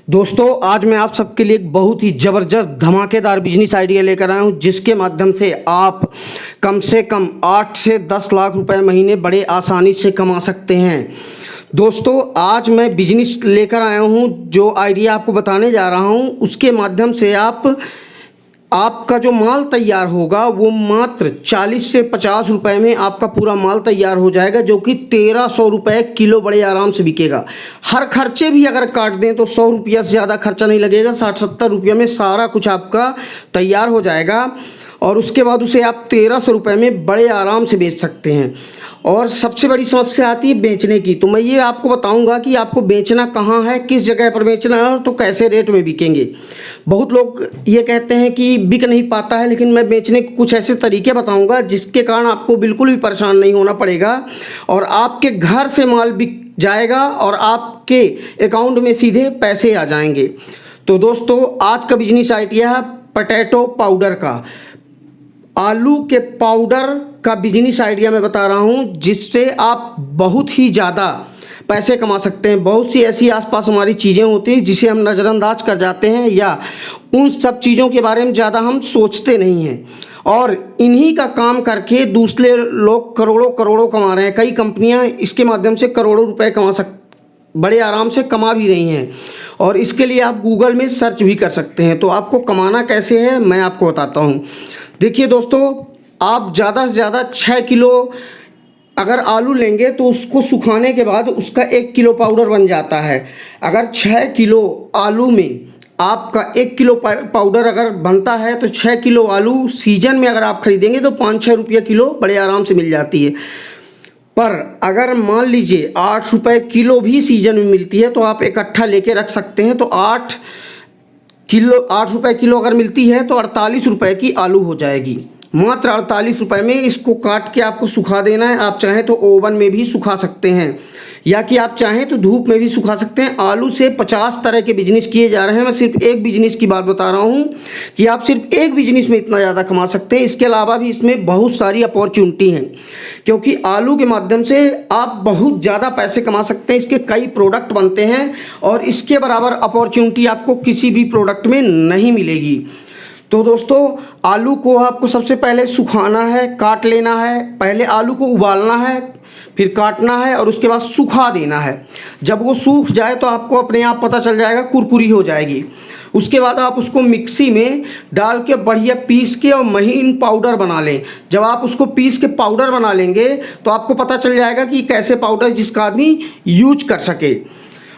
दोस्तों आज मैं आप सबके लिए एक बहुत ही ज़बरदस्त धमाकेदार बिजनेस आइडिया लेकर आया हूं, जिसके माध्यम से आप कम से कम 8 से 10 लाख रुपए महीने बड़े आसानी से कमा सकते हैं। दोस्तों आज मैं बिजनेस लेकर आया हूं, जो आइडिया आपको बताने जा रहा हूं उसके माध्यम से आपका जो माल तैयार होगा वो मात्र 40 से 50 रुपए में आपका पूरा माल तैयार हो जाएगा, जो कि 1300 रुपये किलो बड़े आराम से बिकेगा। हर खर्चे भी अगर काट दें तो 100 रुपया से ज़्यादा खर्चा नहीं लगेगा। 60-70 रुपये में सारा कुछ आपका तैयार हो जाएगा और उसके बाद उसे आप 1300 रुपये में बड़े आराम से बेच सकते हैं। और सबसे बड़ी समस्या आती है बेचने की, तो मैं ये आपको बताऊंगा कि आपको बेचना कहाँ है, किस जगह पर बेचना है और तो कैसे रेट में बिकेंगे। बहुत लोग ये कहते हैं कि बिक नहीं पाता है, लेकिन मैं बेचने के कुछ ऐसे तरीके बताऊंगा जिसके कारण आपको बिल्कुल भी परेशान नहीं होना पड़ेगा और आपके घर से माल बिक जाएगा और आपके अकाउंट में सीधे पैसे आ जाएंगे। तो दोस्तों आज का बिजनेस आइडिया है पोटैटो पाउडर का, आलू के पाउडर का बिजनेस आइडिया मैं बता रहा हूं, जिससे आप बहुत ही ज़्यादा पैसे कमा सकते हैं। बहुत सी ऐसी आसपास हमारी चीज़ें होती हैं जिसे हम नज़रअंदाज कर जाते हैं या उन सब चीज़ों के बारे में ज़्यादा हम सोचते नहीं हैं, और इन्हीं का काम करके दूसरे लोग करोड़ों करोड़ों कमा रहे हैं। कई कंपनियां इसके माध्यम से करोड़ों रुपए बड़े आराम से कमा भी रही हैं, और इसके लिए आप गूगल में सर्च भी कर सकते हैं। तो आपको कमाना कैसे है मैं आपको बताता हूँ। देखिए दोस्तों, आप ज़्यादा से ज़्यादा 6 किलो अगर आलू लेंगे तो उसको सुखाने के बाद उसका 1 किलो पाउडर बन जाता है। अगर 6 किलो आलू में आपका 1 किलो पाउडर अगर बनता है तो 6 किलो आलू सीजन में अगर आप खरीदेंगे तो 5-6 रुपये किलो बड़े आराम से मिल जाती है। पर अगर मान लीजिए 8 रुपये किलो भी सीजन में मिलती है तो आप इकट्ठा लेके रख सकते हैं। तो 8 रुपये किलो अगर मिलती है तो 48 रुपये की आलू हो जाएगी। मात्र 48 रुपये में इसको काट के आपको सुखा देना है। आप चाहें तो ओवन में भी सुखा सकते हैं या कि आप चाहें तो धूप में भी सुखा सकते हैं। आलू से 50 तरह के बिजनेस किए जा रहे हैं। मैं सिर्फ एक बिजनेस की बात बता रहा हूं कि आप सिर्फ एक बिजनेस में इतना ज़्यादा कमा सकते हैं। इसके अलावा भी इसमें बहुत सारी अपॉर्चुनिटी हैं, क्योंकि आलू के माध्यम से आप बहुत ज़्यादा पैसे कमा सकते हैं। इसके कई प्रोडक्ट बनते हैं और इसके बराबर अपॉर्चुनिटी आपको किसी भी प्रोडक्ट में नहीं मिलेगी। तो दोस्तों आलू को आपको सबसे पहले सुखाना है, काट लेना है। पहले आलू को उबालना है, फिर काटना है और उसके बाद सुखा देना है। जब वो सूख जाए तो आपको अपने आप पता चल जाएगा, कुरकुरी हो जाएगी। उसके बाद आप उसको मिक्सी में डाल के बढ़िया पीस के और महीन पाउडर बना लें। जब आप उसको पीस के पाउडर बना लेंगे तो आपको पता चल जाएगा कि कैसे पाउडर जिसका आदमी यूज कर सके।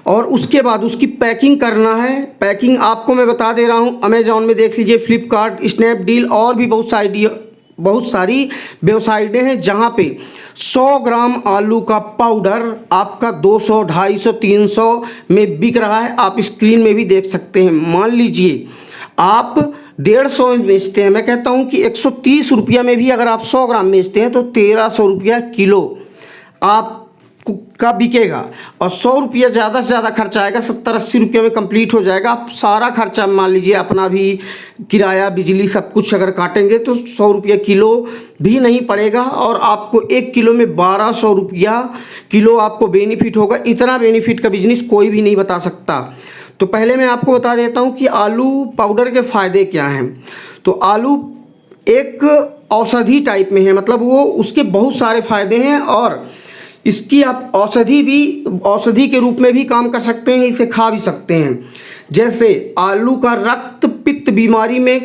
और उसके बाद उसकी पैकिंग करना है। पैकिंग आपको मैं बता दे रहा हूँ, अमेज़ॉन में देख लीजिए, फ्लिपकार्ट, स्नैपडील और भी बहुत सारी वेबसाइटें हैं जहाँ पे 100 ग्राम आलू का पाउडर आपका 200, 250, 300 में बिक रहा है। आप स्क्रीन में भी देख सकते हैं। मान लीजिए आप 150 में बेचते हैं, मैं कहता हूँ कि 130 रुपया में भी अगर आप 100 ग्राम बेचते हैं तो 1300 रुपया किलो आप का बिकेगा। और 100 रुपया ज़्यादा से ज़्यादा खर्चा आएगा, 70-80 रुपये में कंप्लीट हो जाएगा। आप सारा खर्चा मान लीजिए अपना भी, किराया, बिजली सब कुछ अगर काटेंगे तो 100 रुपये किलो भी नहीं पड़ेगा और आपको 1 किलो में 1200 रुपया किलो आपको बेनिफिट होगा। इतना बेनिफिट का बिजनेस कोई भी नहीं बता सकता। तो पहले मैं आपको बता देता हूँ कि आलू पाउडर के फ़ायदे क्या हैं। तो आलू एक औषधि टाइप में है, मतलब वो उसके बहुत सारे फ़ायदे हैं और इसकी आप औषधि के रूप में भी काम कर सकते हैं, इसे खा भी सकते हैं। जैसे आलू का रक्त पित्त बीमारी में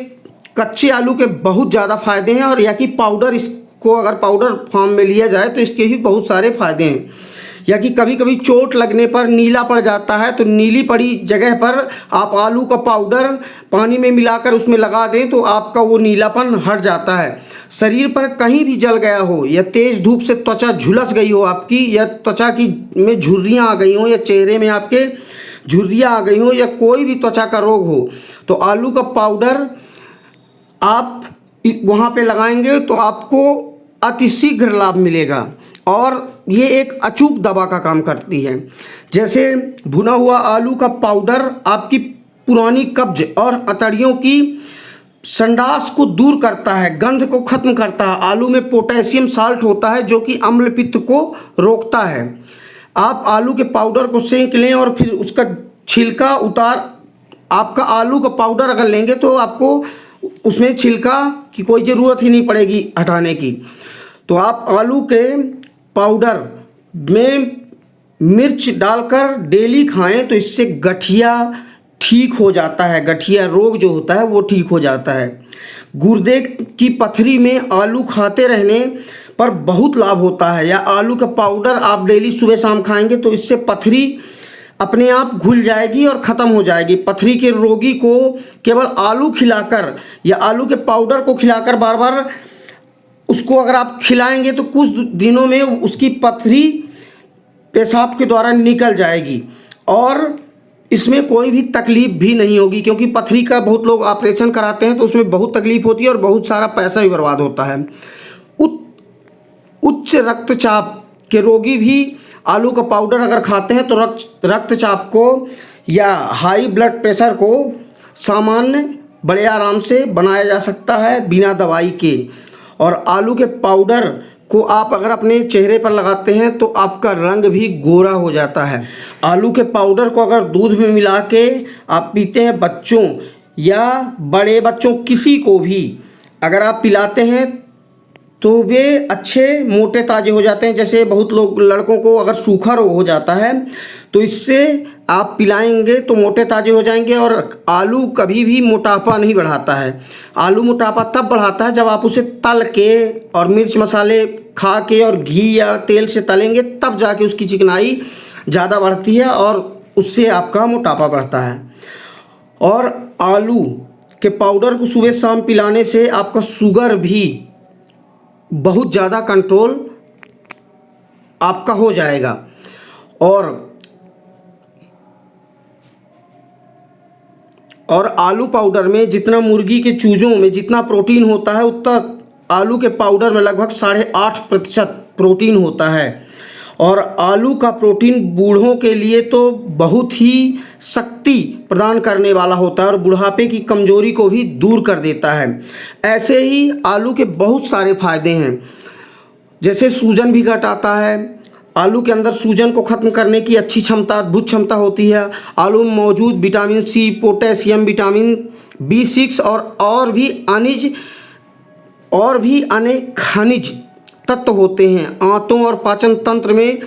कच्चे आलू के बहुत ज़्यादा फायदे हैं, और या कि पाउडर, इसको अगर पाउडर फॉर्म में लिया जाए तो इसके भी बहुत सारे फायदे हैं। या कि कभी कभी चोट लगने पर नीला पड़ जाता है तो नीली पड़ी जगह पर आप आलू का पाउडर पानी में मिलाकर उसमें लगा दें तो आपका वो नीलापन हट जाता है। शरीर पर कहीं भी जल गया हो या तेज़ धूप से त्वचा झुलस गई हो आपकी, या त्वचा की में झुर्रियाँ आ गई हो, या चेहरे में आपके झुर्रियाँ आ गई हो, या कोई भी त्वचा का रोग हो, तो आलू का पाउडर आप वहाँ पे लगाएंगे तो आपको अतिशीघ्र लाभ मिलेगा। और ये एक अचूक दवा का काम करती है। जैसे भुना हुआ आलू का पाउडर आपकी पुरानी कब्ज और अतड़ियों की संडास को दूर करता है, गंध को खत्म करता है। आलू में पोटेशियम साल्ट होता है जो कि अम्ल पित्त को रोकता है। आप आलू के पाउडर को सेंक लें और फिर उसका छिलका उतार आपका आलू का पाउडर अगर लेंगे तो आपको उसमें छिलका की कोई ज़रूरत ही नहीं पड़ेगी हटाने की। तो आप आलू के पाउडर में मिर्च डालकर डेली खाएं तो इससे गठिया ठीक हो जाता है, गठिया रोग जो होता है वो ठीक हो जाता है। गुर्दे की पथरी में आलू खाते रहने पर बहुत लाभ होता है, या आलू का पाउडर आप डेली सुबह शाम खाएंगे तो इससे पथरी अपने आप घुल जाएगी और ख़त्म हो जाएगी। पथरी के रोगी को केवल आलू खिलाकर या आलू के पाउडर को खिलाकर बार बार उसको अगर आप खिलाएंगे तो कुछ दिनों में उसकी पथरी पेशाब के द्वारा निकल जाएगी और इसमें कोई भी तकलीफ़ भी नहीं होगी, क्योंकि पथरी का बहुत लोग ऑपरेशन कराते हैं तो उसमें बहुत तकलीफ़ होती है और बहुत सारा पैसा भी बर्बाद होता है। उच्च रक्तचाप के रोगी भी आलू का पाउडर अगर खाते हैं तो रक्तचाप को या हाई ब्लड प्रेशर को सामान्य बड़े आराम से बनाया जा सकता है बिना दवाई के। और आलू के पाउडर को आप अगर अपने चेहरे पर लगाते हैं तो आपका रंग भी गोरा हो जाता है। आलू के पाउडर को अगर दूध में मिला के आप पीते हैं, बच्चों या बड़े बच्चों किसी को भी अगर आप पिलाते हैं तो वे अच्छे मोटे ताजे हो जाते हैं। जैसे बहुत लोग लड़कों को अगर सूखा रोग हो जाता है तो इससे आप पिलाएंगे तो मोटे ताजे हो जाएंगे। और आलू कभी भी मोटापा नहीं बढ़ाता है। आलू मोटापा तब बढ़ाता है जब आप उसे तल के और मिर्च मसाले खा के और घी या तेल से तलेंगे, तब जाके उसकी चिकनाई ज़्यादा बढ़ती है और उससे आपका मोटापा बढ़ता है। और आलू के पाउडर को सुबह शाम पिलाने से आपका शुगर भी बहुत ज़्यादा कंट्रोल आपका हो जाएगा। और आलू पाउडर में जितना मुर्गी के चूजों में जितना प्रोटीन होता है उतना आलू के पाउडर में लगभग 8.5% प्रोटीन होता है। और आलू का प्रोटीन बूढ़ों के लिए तो बहुत ही शक्ति प्रदान करने वाला होता है और बुढ़ापे की कमजोरी को भी दूर कर देता है। ऐसे ही आलू के बहुत सारे फायदे हैं, जैसे सूजन भी घटाता है। आलू के अंदर सूजन को ख़त्म करने की अच्छी क्षमता, अद्भुत क्षमता होती है। आलू में मौजूद vitamin C, potassium, vitamin B6 और भी अनेक खनिज तत्व होते हैं। आंतों और पाचन तंत्र में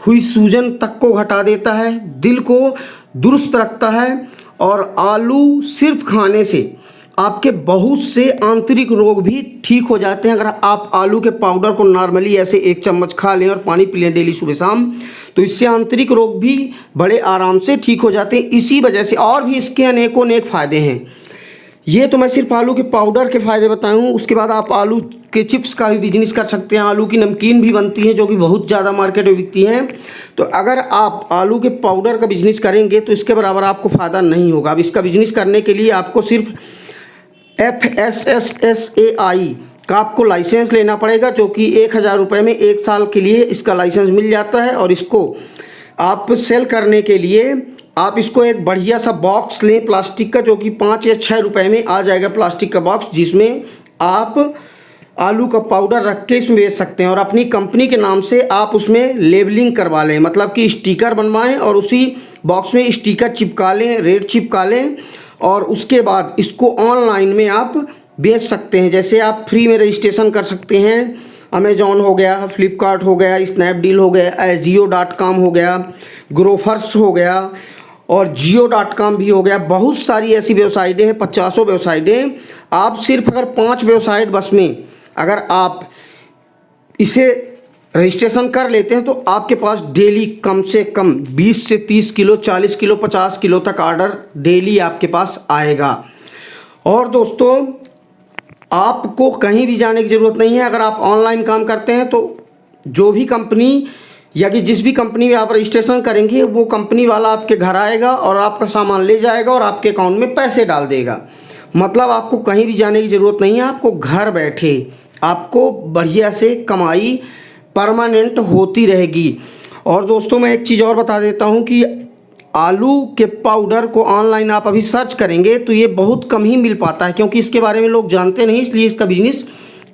हुई सूजन तक को घटा देता है, दिल को दुरुस्त रखता है। और आलू सिर्फ खाने से आपके बहुत से आंतरिक रोग भी ठीक हो जाते हैं। अगर आप आलू के पाउडर को नॉर्मली ऐसे 1 चम्मच खा लें और पानी पी लें डेली सुबह शाम, तो इससे आंतरिक रोग भी बड़े आराम से ठीक हो जाते हैं। इसी वजह से और भी इसके अनेकों अनेक फ़ायदे हैं। ये तो मैं सिर्फ आलू के पाउडर के फ़ायदे बताया हूँ। उसके बाद आप आलू के चिप्स का भी बिजनेस कर सकते हैं। आलू की नमकीन भी बनती है जो कि बहुत ज़्यादा मार्केट में बिकती हैं। तो अगर आप आलू के पाउडर का बिजनेस करेंगे तो इसके बराबर आपको फ़ायदा नहीं होगा। अब इसका बिजनेस करने के लिए आपको सिर्फ FSSAI का आपको लाइसेंस लेना पड़ेगा, जो कि 1000 रुपये में 1 साल के लिए इसका लाइसेंस मिल जाता है। और इसको आप सेल करने के लिए आप इसको एक बढ़िया सा बॉक्स लें प्लास्टिक का, जो कि 5 या 6 रुपये में आ जाएगा प्लास्टिक का बॉक्स, जिसमें आप आलू का पाउडर रख के इसमें बेच सकते हैं। और अपनी कंपनी के नाम से आप उसमें लेबलिंग करवा लें, मतलब कि स्टिकर बनवाएं और उसी बॉक्स में स्टिकर चिपका लें, रेट चिपका लें। और उसके बाद इसको ऑनलाइन में आप बेच सकते हैं। जैसे आप फ्री में रजिस्ट्रेशन कर सकते हैं। अमेजॉन हो गया, फ्लिपकार्ट हो गया, स्नैपडील हो गया, Ajio.com हो गया, ग्रोफर्स हो गया और Jio.com भी हो गया। बहुत सारी ऐसी वेबसाइटें हैं, 50 वेबसाइटें। आप सिर्फ अगर 5 वेबसाइट बस में अगर आप इसे रजिस्ट्रेशन कर लेते हैं तो आपके पास डेली कम से कम 20 से 30 किलो, 40 किलो, 50 किलो तक ऑर्डर डेली आपके पास आएगा। और दोस्तों, आपको कहीं भी जाने की ज़रूरत नहीं है। अगर आप ऑनलाइन काम करते हैं तो जो भी कंपनी या कि जिस भी कंपनी में आप रजिस्ट्रेशन करेंगे वो कंपनी वाला आपके घर आएगा और आपका सामान ले जाएगा और आपके अकाउंट में पैसे डाल देगा। मतलब आपको कहीं भी जाने की ज़रूरत नहीं है। आपको घर बैठे आपको बढ़िया से कमाई परमानेंट होती रहेगी। और दोस्तों, मैं एक चीज़ और बता देता हूँ कि आलू के पाउडर को ऑनलाइन आप अभी सर्च करेंगे तो ये बहुत कम ही मिल पाता है, क्योंकि इसके बारे में लोग जानते नहीं, इसलिए इसका बिजनेस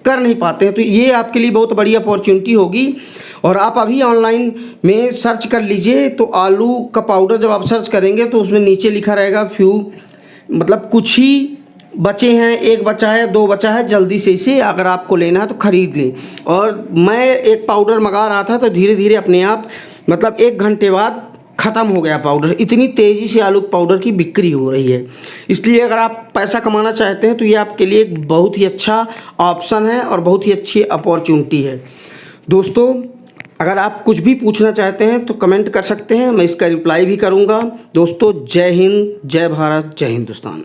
कर नहीं पाते हैं। तो ये आपके लिए बहुत बड़ी अपॉर्चुनिटी होगी। और आप अभी ऑनलाइन में सर्च कर लीजिए। तो आलू का पाउडर जब आप सर्च करेंगे तो उसमें नीचे लिखा रहेगा मतलब कुछ ही बचे हैं, एक बचा है, दो बचा है, जल्दी से इसे अगर आपको लेना है तो ख़रीद लें। और मैं एक पाउडर मंगा रहा था तो धीरे धीरे अपने आप मतलब 1 घंटे बाद ख़त्म हो गया पाउडर। इतनी तेज़ी से आलू पाउडर की बिक्री हो रही है। इसलिए अगर आप पैसा कमाना चाहते हैं तो ये आपके लिए एक बहुत ही अच्छा ऑप्शन है और बहुत ही अच्छी अपॉर्चुनिटी है। दोस्तों, अगर आप कुछ भी पूछना चाहते हैं तो कमेंट कर सकते हैं, मैं इसका रिप्लाई भी करूंगा। दोस्तों, जय हिंद, जय भारत, जय हिंदुस्तान।